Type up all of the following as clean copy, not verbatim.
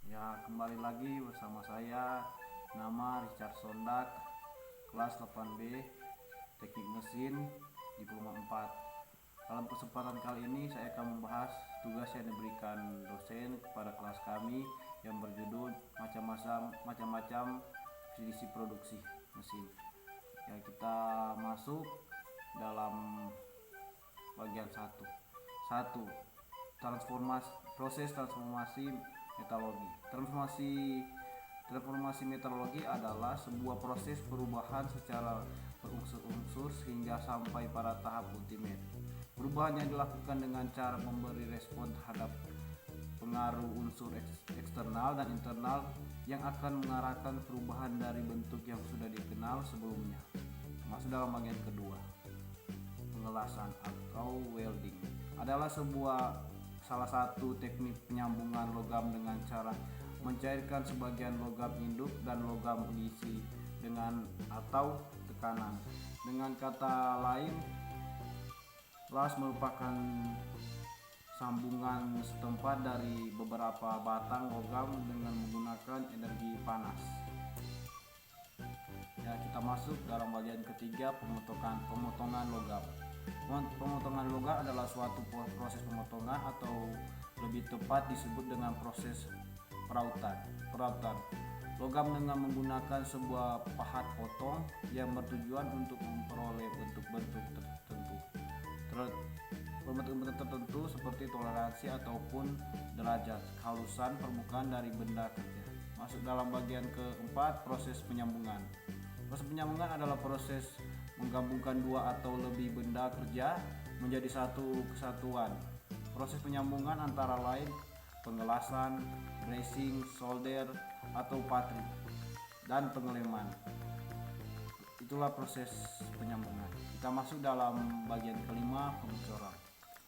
Ya, kembali lagi bersama saya, nama Richard Sondak, kelas 8B, Teknik Mesin, Diploma 4. Dalam kesempatan kali ini saya akan membahas tugas yang diberikan dosen kepada kelas kami yang berjudul macam-macam definisi produksi mesin. Ya, kita masuk dalam bagian satu. Satu, proses transformasi metalurgi. Transformasi metalurgi adalah sebuah proses perubahan secara berunsur-unsur sehingga sampai pada tahap ultimate. Perubahan yang dilakukan dengan cara memberi respon terhadap pengaruh unsur eksternal dan internal yang akan mengarahkan perubahan dari bentuk yang sudah dikenal sebelumnya. Masuk dalam bagian kedua. Pengelasan atau welding adalah salah satu teknik penyambungan logam dengan cara mencairkan sebagian logam induk dan logam pengisi dengan atau tekanan. Dengan kata lain, las merupakan sambungan setempat dari beberapa batang logam dengan menggunakan energi panas. Ya, kita masuk dalam bagian ketiga, pemotongan logam. Pemotongan logam adalah suatu proses pemotongan atau lebih tepat disebut dengan proses perautan logam dengan menggunakan sebuah pahat potong yang bertujuan untuk memperoleh bentuk-bentuk tertentu seperti toleransi ataupun derajat kehalusan permukaan dari benda kerja. Masuk dalam bagian keempat, proses penyambungan. Proses penyambungan adalah proses menggabungkan dua atau lebih benda kerja menjadi satu kesatuan. Proses penyambungan antara lain pengelasan, bracing, solder atau patrik, dan pengeleman. Itulah proses penyambungan. Kita masuk dalam bagian kelima, pengecoran.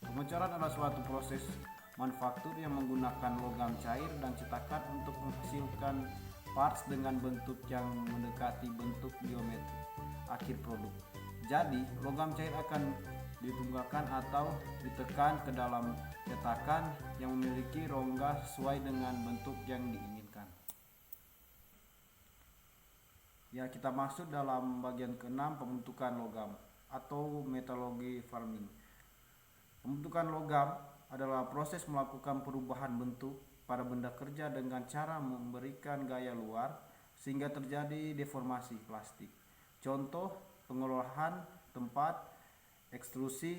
Pengecoran adalah suatu proses manufaktur yang menggunakan logam cair dan cetakan untuk menghasilkan parts dengan bentuk yang mendekati bentuk geometri akhir produk. Jadi, logam cair akan ditumbangkan atau ditekan ke dalam cetakan yang memiliki rongga sesuai dengan bentuk yang diinginkan. Ya, kita masuk dalam bagian keenam, pembentukan logam atau metallurgy farming. Pembentukan logam adalah proses melakukan perubahan bentuk pada benda kerja dengan cara memberikan gaya luar sehingga terjadi deformasi plastik. Contoh, pengolahan tempat, ekstrusi,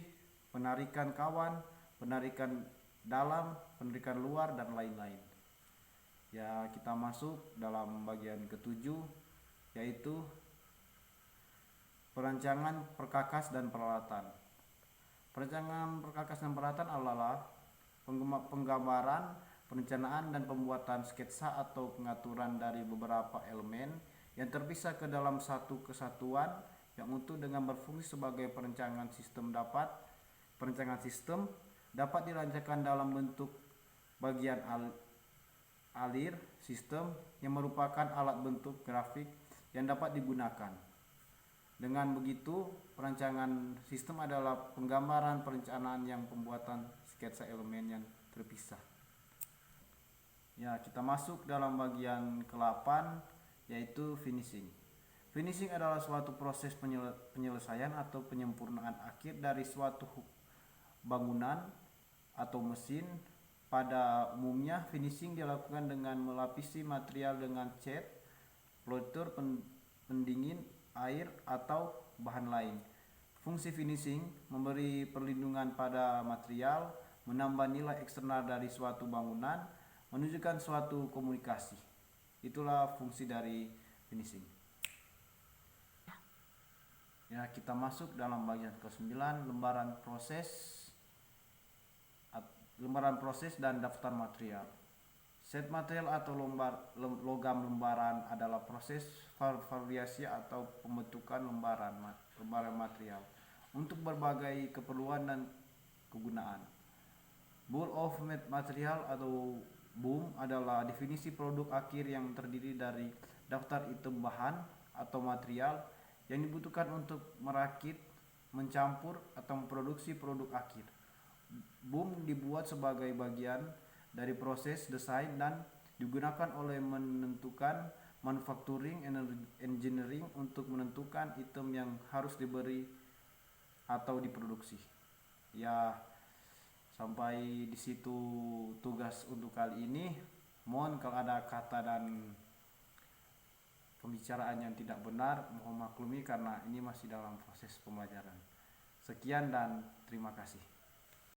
penarikan kawan, penarikan dalam, penarikan luar, dan lain-lain. Ya, kita masuk dalam bagian ketujuh, yaitu perancangan perkakas dan peralatan. Perancangan perkakas dan peralatan adalah penggambaran, perencanaan, dan pembuatan sketsa atau pengaturan dari beberapa elemen yang terpisah ke dalam satu kesatuan yang utuh dengan berfungsi sebagai perencanaan sistem dapat dirancangkan dalam bentuk bagian alir sistem yang merupakan alat bentuk grafik yang dapat digunakan. Dengan begitu, perancangan sistem adalah penggambaran perencanaan yang pembuatan sketsa elemen yang terpisah. Ya, kita masuk dalam bagian ke-8, yaitu finishing. Finishing adalah suatu proses penyelesaian atau penyempurnaan akhir dari suatu bangunan atau mesin. Pada umumnya, finishing dilakukan dengan melapisi material dengan cat, polster, pendingin, air, atau bahan lain. Fungsi finishing memberi perlindungan pada material, menambah nilai eksternal dari suatu bangunan, menunjukkan suatu komunikasi. Itulah fungsi dari finishing. Ya, kita masuk dalam bagian ke-9, lembaran proses dan daftar material. Set material atau logam lembaran adalah proses variasi atau pembentukan lembaran material untuk berbagai keperluan dan kegunaan. Bill of Material atau BOM adalah definisi produk akhir yang terdiri dari daftar item bahan atau material yang dibutuhkan untuk merakit, mencampur, atau memproduksi produk akhir. BOM dibuat sebagai bagian dari proses desain dan digunakan oleh menentukan manufacturing engineering untuk menentukan item yang harus diberi atau diproduksi. Ya, sampai di situ tugas untuk kali ini. Mohon kalau ada kata dan pembicaraan yang tidak benar, mohon maklumi karena ini masih dalam proses pembelajaran. Sekian dan terima kasih.